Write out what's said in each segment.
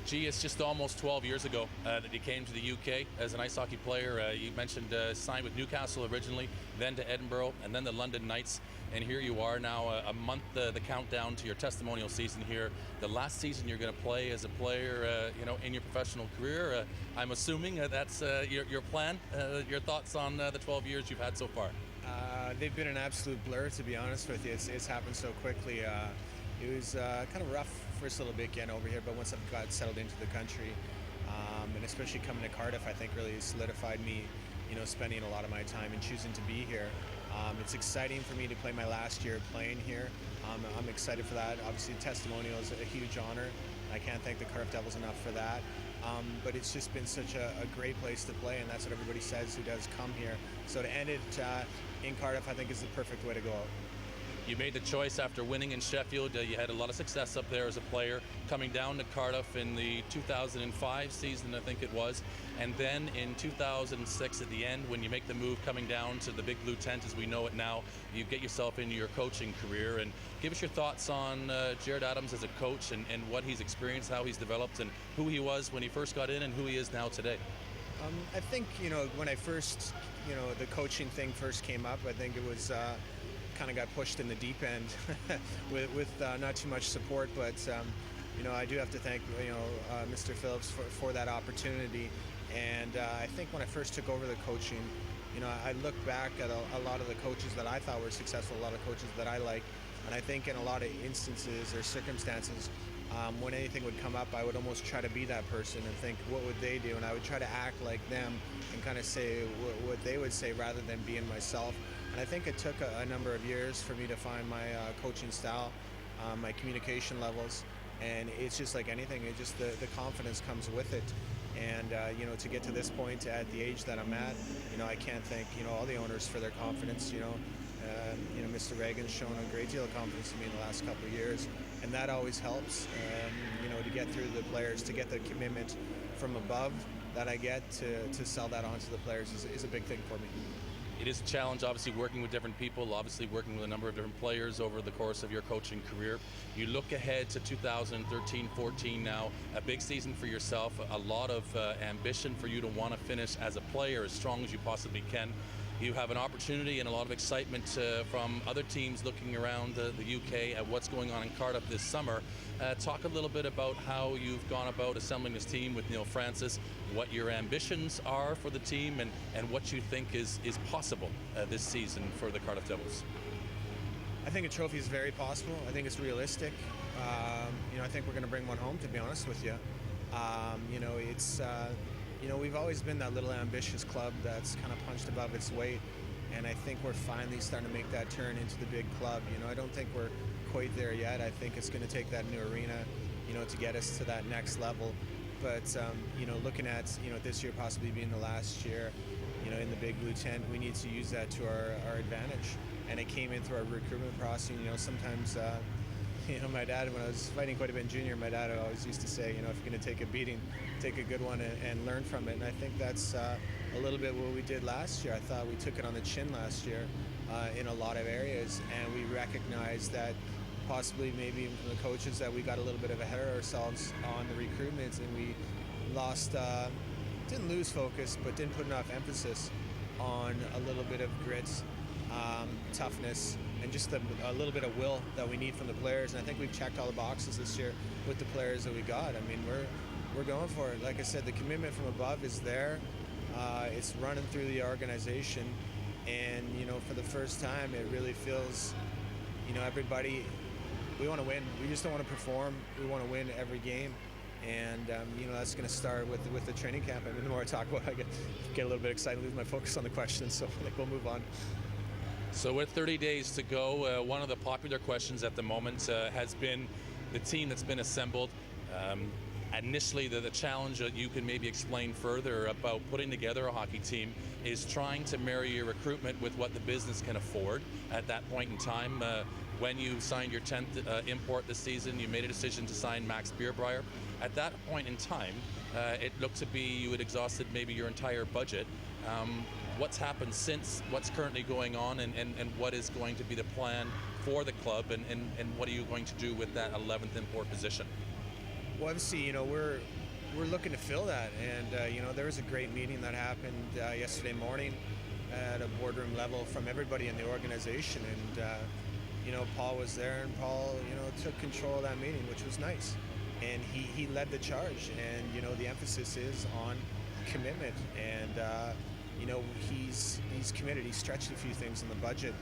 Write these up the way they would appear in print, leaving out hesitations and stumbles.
Gee, it's just almost 12 years ago that you came to the UK as an ice hockey player. You mentioned signed with Newcastle originally, then to Edinburgh, and then the London Knights. And here you are now, a month the countdown to your testimonial season here. The last season you're going to play as a player, in your professional career. I'm assuming that's your plan. Your thoughts on the 12 years you've had so far? They've been an absolute blur, to be honest with you. It's happened so quickly. It was kind of rough first little bit getting over here, but once I got settled into the country, and especially coming to Cardiff, I think really solidified me, spending a lot of my time and choosing to be here. It's exciting for me to play my last year playing here. I'm excited for that. Obviously, testimonial is a huge honor. I can't thank the Cardiff Devils enough for that. But it's just been such a great place to play, and that's what everybody says who does come here. So to end it in Cardiff, I think is the perfect way to go out. You made the choice after winning in Sheffield. You had a lot of success up there as a player, coming down to Cardiff in the 2005 season, I think it was. And then in 2006 at the end, when you make the move coming down to the Big Blue Tent as we know it now, you get yourself into your coaching career. And give us your thoughts on Gerad Adams as a coach and what he's experienced, how he's developed, and who he was when he first got in and who he is now today. I think, when I first, the coaching thing first came up, I think it was kind of got pushed in the deep end with not too much support, but I do have to thank Mr. Phillips for that opportunity. And I think when I first took over the coaching, I look back at a lot of the coaches that I thought were successful, a lot of coaches that I like, and I think in a lot of instances or circumstances, when anything would come up, I would almost try to be that person and think, what would they do? And I would try to act like them and kind of say what they would say rather than being myself. And I think it took a number of years for me to find my coaching style, my communication levels, and it's just like anything, it just the confidence comes with it. And to get to this point at the age that I'm at, I can't thank all the owners for their confidence. Mr. Reagan's shown a great deal of confidence in me in the last couple of years, and that always helps. To get through the players, to get the commitment from above that I get to sell that onto the players is a big thing for me. It is a challenge, obviously, working with different people, obviously working with a number of different players over the course of your coaching career. You look ahead to 2013-14 now, a big season for yourself, a lot of ambition for you to want to finish as a player as strong as you possibly can. You have an opportunity and a lot of excitement from other teams looking around the UK at what's going on in Cardiff this summer. Talk a little bit about how you've gone about assembling this team with Neil Francis, what your ambitions are for the team, and what you think is possible this season for the Cardiff Devils. I think a trophy is very possible. I think it's realistic. I think we're going to bring one home, to be honest with you. We've always been that little ambitious club that's kind of punched above its weight, and I think we're finally starting to make that turn into the big club. I don't think we're quite there yet. I think it's going to take that new arena, to get us to that next level. But, looking at, this year possibly being the last year, in the Big Blue Tent, we need to use that to our advantage. And it came in through our recruitment process. Sometimes, my dad, when I was fighting quite a bit in junior, my dad always used to say, if you're going to take a beating, take a good one and learn from it. And I think that's a little bit what we did last year. I thought we took it on the chin last year in a lot of areas, and we recognized that possibly maybe even from the coaches that we got a little bit of ahead of ourselves on the recruitment, and we lost, didn't lose focus, but didn't put enough emphasis on a little bit of grit, toughness, and just a little bit of will that we need from the players. And I think we've checked all the boxes this year with the players that we got. I mean, we're going for it. Like I said, the commitment from above is there. It's running through the organization, and for the first time, it really feels, everybody. We want to win. We just don't want to perform. We want to win every game. And, that's going to start with the training camp. I mean, the more I talk about it, I get a little bit excited, lose my focus on the questions. So we'll move on. So with 30 days to go, one of the popular questions at the moment has been the team that's been assembled. Initially, the challenge that you can maybe explain further about putting together a hockey team is trying to marry your recruitment with what the business can afford. At that point in time, when you signed your 10th import this season, you made a decision to sign Max Bierbreier. At that point in time, it looked to be you had exhausted maybe your entire budget. What's happened since, what's currently going on, and what is going to be the plan for the club, and what are you going to do with that 11th import position? Well, obviously, we're looking to fill that, and there was a great meeting that happened yesterday morning at a boardroom level from everybody in the organization, and Paul was there, and Paul took control of that meeting, which was nice, and he led the charge, and the emphasis is on commitment, and he's committed. He stretched a few things in the budget,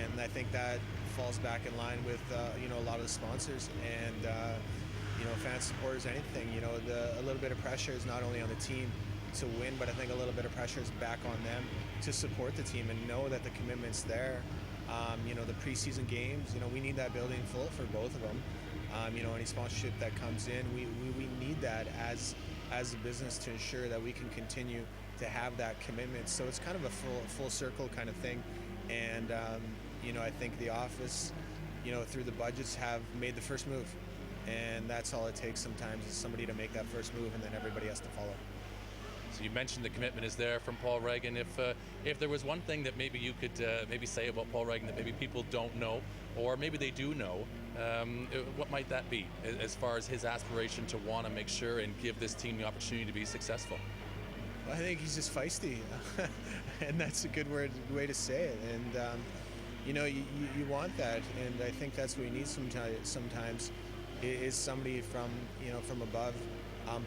and I think that falls back in line with a lot of the sponsors and fan supporters. Anything, a little bit of pressure is not only on the team to win, but I think a little bit of pressure is back on them to support the team and know that the commitment's there. The preseason games, we need that building full for both of them. Any sponsorship that comes in, we need that as a business to ensure that we can continue to have that commitment. So it's kind of a full circle kind of thing. And, I think the office, through the budgets have made the first move. And that's all it takes sometimes is somebody to make that first move, and then everybody has to follow. So you mentioned the commitment is there from Paul Regan. If there was one thing that maybe you could maybe say about Paul Regan that maybe people don't know, or maybe they do know, what might that be as far as his aspiration to want to make sure and give this team the opportunity to be successful? Well, I think he's just feisty, and that's a good way to say it. And you want that, and I think that's what you need sometimes is somebody from above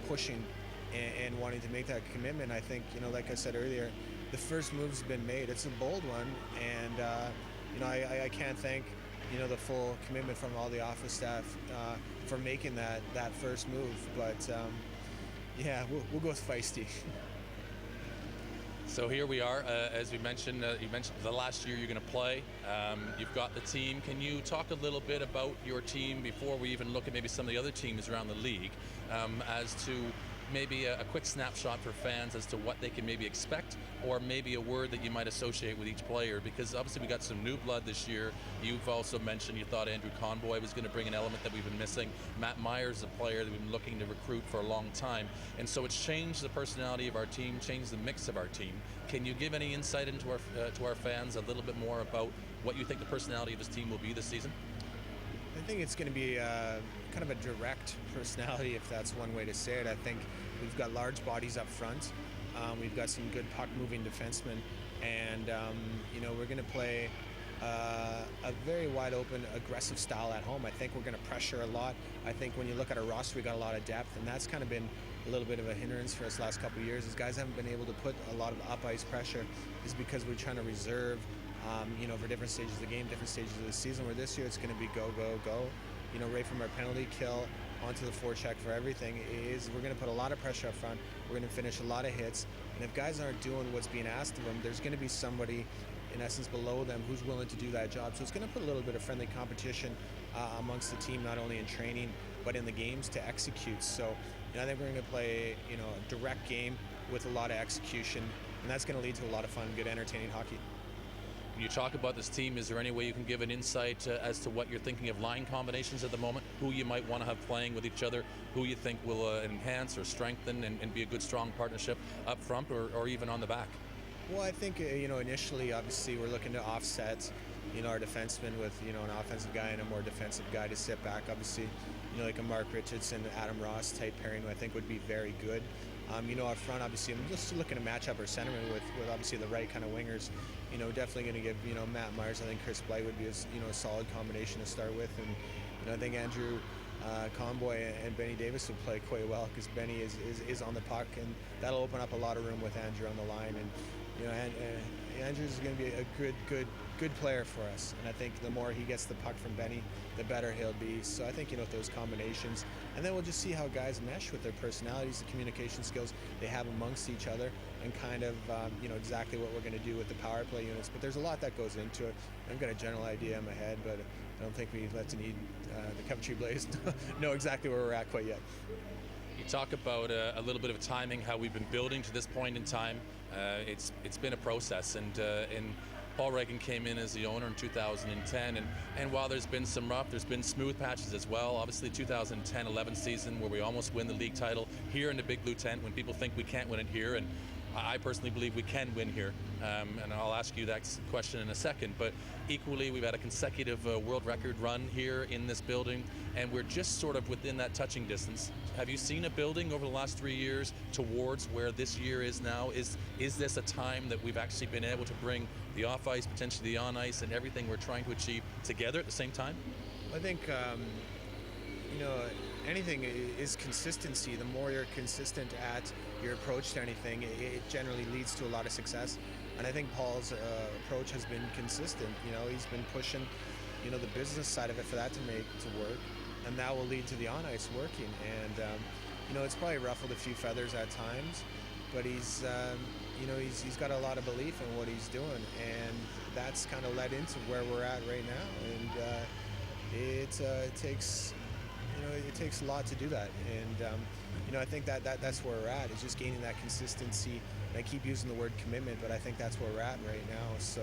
pushing and wanting to make that commitment. I think, like I said earlier, the first move's been made. It's a bold one, and I can't thank the full commitment from all the office staff for making that first move. But we'll go with feisty. So here we are, as we mentioned, you mentioned the last year you're going to play. You've got the team. Can you talk a little bit about your team before we even look at maybe some of the other teams around the league, as to maybe a quick snapshot for fans as to what they can maybe expect, or maybe a word that you might associate with each player? Because obviously we got some new blood this year. You've also mentioned you thought Andrew Conboy was going to bring an element that we've been missing. Matt Myers is a player that we've been looking to recruit for a long time, and so it's changed the personality of our team, changed the mix of our team. Can you give any insight into to our fans a little bit more about what you think the personality of this team will be this season? I think it's going to be kind of a direct personality, if that's one way to say it. I think we've got large bodies up front. We've got some good puck-moving defensemen, and we're going to play a very wide-open, aggressive style at home. I think we're going to pressure a lot. I think when you look at our roster, we got a lot of depth, and that's kind of been a little bit of a hindrance for us the last couple of years. Is guys haven't been able to put a lot of up-ice pressure, is because we're trying to reserve, for different stages of the game, different stages of the season. Where this year it's going to be go, go, go. Right from our penalty kill onto the forecheck for everything is we're going to put a lot of pressure up front. We're going to finish a lot of hits, and if guys aren't doing what's being asked of them, there's going to be somebody in essence below them who's willing to do that job. So it's going to put a little bit of friendly competition amongst the team, not only in training but in the games to execute. So I think we're going to play a direct game with a lot of execution, and that's going to lead to a lot of fun, good, entertaining hockey. When you talk about this team, is there any way you can give an insight as to what you're thinking of line combinations at the moment? Who you might want to have playing with each other? Who you think will enhance or strengthen and be a good, strong partnership up front or even on the back? Well, I think, initially, obviously, we're looking to offset, our defensemen with, an offensive guy and a more defensive guy to sit back. Obviously, like a Mark Richardson, Adam Ross type pairing, I think would be very good. Up front, obviously, I'm just looking to match up our centermen with obviously the right kind of wingers. Definitely going to give, Matt Myers, I think Chris Blight would be a solid combination to start with. And, I think Andrew Conboy and Benny Davis would play quite well because Benny is on the puck, and that'll open up a lot of room with Andrew on the line. And, Andrew's going to be a good player for us. And I think the more he gets the puck from Benny, the better he'll be. So I think, with those combinations. And then we'll just see how guys mesh with their personalities, the communication skills they have amongst each other, and kind of, exactly what we're going to do with the power play units. But there's a lot that goes into it. I've got a general idea in my head, but I don't think we let the Coventry Blaze know exactly where we're at quite yet. You talk about a little bit of timing, how we've been building to this point in time. It's been a process, and Paul Regan came in as the owner in 2010, and while there's been some rough, there's been smooth patches as well. Obviously 2010-11 season where we almost win the league title here in the Big Blue Tent when people think we can't win it here, and I personally believe we can win here, and I'll ask you that question in a second. But equally, we've had a consecutive world record run here in this building, and we're just sort of within that touching distance. Have you seen a building over the last 3 years towards where this year is now? Is this a time that we've actually been able to bring the off ice, potentially the on ice, and everything we're trying to achieve together at the same time? I think anything is consistency. The more you're consistent at your approach to anything, it generally leads to a lot of success. And I think Paul's approach has been consistent. He's been pushing, the business side of it for that to work, and that will lead to the on ice working. And it's probably ruffled a few feathers at times, but he's got a lot of belief in what he's doing, and that's kind of led into where we're at right now. And it takes a lot to do that, and I think that's where we're at. Is just gaining that consistency. And I keep using the word commitment, but I think that's where we're at right now. So,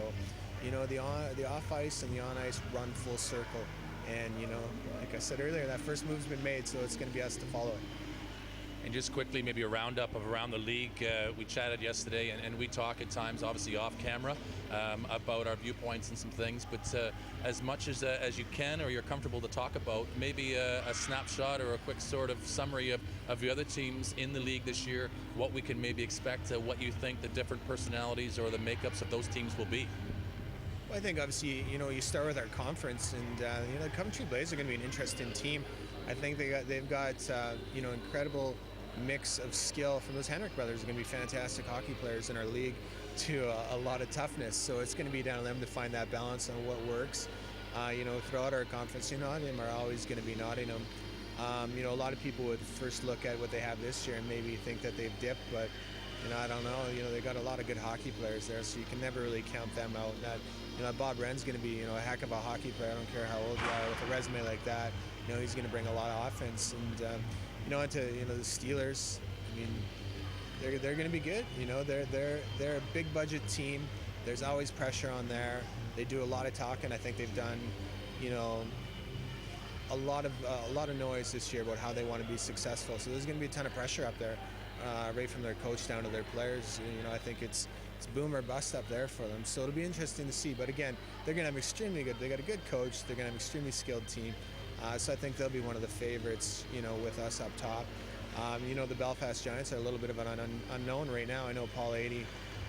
the off ice and the on ice run full circle, and like I said earlier, that first move's been made, so it's going to be us to follow it. And just quickly, maybe a roundup of around the league. We chatted yesterday, and we talk at times, obviously off camera, about our viewpoints and some things. But as much as you can or you're comfortable to talk about, maybe a snapshot or a quick sort of summary of the other teams in the league this year, what we can maybe expect, what you think the different personalities or the makeups of those teams will be. Well, I think obviously, you start with our conference, and the Coventry Blaze are going to be an interesting team. I think they've got incredible mix of skill from those Henrik brothers. Are going to be fantastic hockey players in our league, to a lot of toughness. So it's going to be down to them to find that balance on what works. Throughout our conference, Nottingham are always going to be Nottingham. A lot of people would first look at what they have this year and maybe think that they've dipped, but I don't know. They've got a lot of good hockey players there, so you can never really count them out. That Bob Wren's going to be a heck of a hockey player. I don't care how old you are. With a resume like that, he's going to bring a lot of offense. And into the Steelers, they're going to be good. They're a big budget team. There's always pressure on there. They do a lot of talking. I think they've done a lot of noise this year about how they want to be successful. So there's going to be a ton of pressure up there, right from their coach down to their players. I think it's boom or bust up there for them. So it'll be interesting to see. But again, they're going to have extremely good. They got a good coach. They're going to have an extremely skilled team. So I think they'll be one of the favorites, with us up top. The Belfast Giants are a little bit of an unknown right now. I know Paul Adey,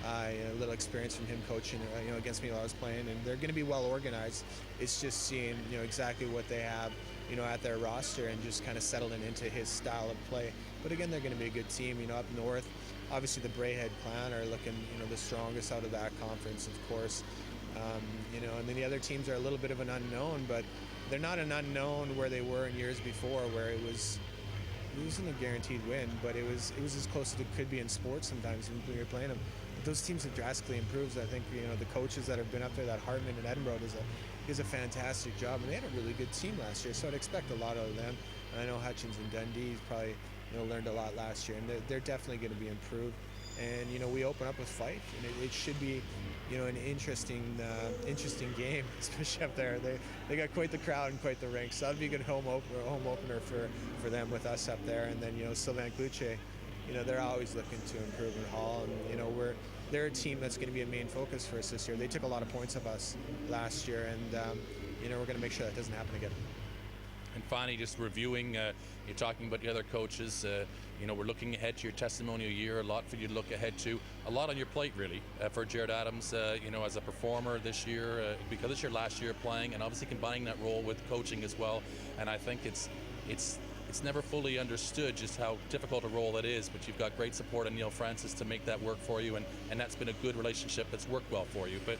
a little experience from him coaching, against me while I was playing, and they're going to be well organized. It's just seeing, exactly what they have, at their roster and just kind of settling into his style of play. But again, they're going to be a good team. Up north, obviously the Brayhead Clan are looking, the strongest out of that conference, of course. And then the other teams are a little bit of an unknown, but they're not an unknown where they were in years before, where it wasn't a guaranteed win, but it was as close as it could be in sports sometimes when you're playing them. But those teams have drastically improved. I think the coaches that have been up there, that Hartman in Edinburgh does a fantastic job, and they had a really good team last year, so I'd expect a lot out of them. And I know Hutchins and Dundee probably learned a lot last year, and they're definitely going to be improved. And we open up with Fife, and it should be an interesting game, especially up there. They got quite the crowd and quite the rink, so that'll be a good home opener for them with us up there. And then Sylvain Cloutier, they're always looking to improve in Hall, and they're a team that's going to be a main focus for us this year. They took a lot of points of us last year, and we're going to make sure that doesn't happen again. And finally, just reviewing, you're talking about the other coaches. We're looking ahead to your testimonial year. A lot for you to look ahead to. A lot on your plate, really, for Gerad Adams. As a performer this year, because it's your last year playing, and obviously combining that role with coaching as well. And I think it's never fully understood just how difficult a role it is. But you've got great support in Neil Francis to make that work for you, and that's been a good relationship that's worked well for you. But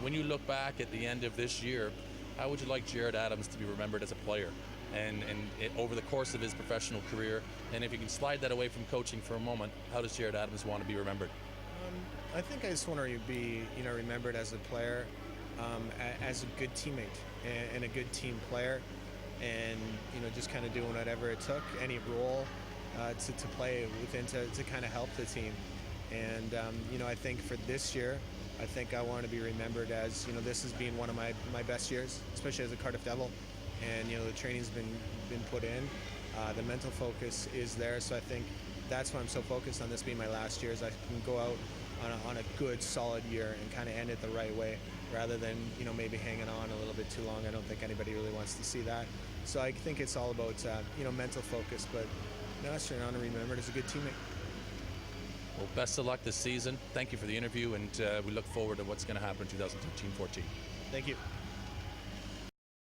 when you look back at the end of this year, how would you like Gerad Adams to be remembered as a player and over the course of his professional career? And if you can slide that away from coaching for a moment, how does Gerad Adams want to be remembered? I think I just want to be remembered as a player, as a good teammate and a good team player, and just kind of doing whatever it took, any role to play within to kind of help the team. And I think for this year, I think I want to be remembered as, this has been one of my best years, especially as a Cardiff Devil. And, the training's been put in. The mental focus is there. So I think, that's why I'm so focused on this being my last year, is I can go out on a good, solid year and kind of end it the right way, rather than maybe hanging on a little bit too long. I don't think anybody really wants to see that. So I think it's all about mental focus. But last year, I want to be remembered as a good teammate. Well, best of luck this season. Thank you for the interview, and we look forward to what's going to happen in 2013-14. Thank you.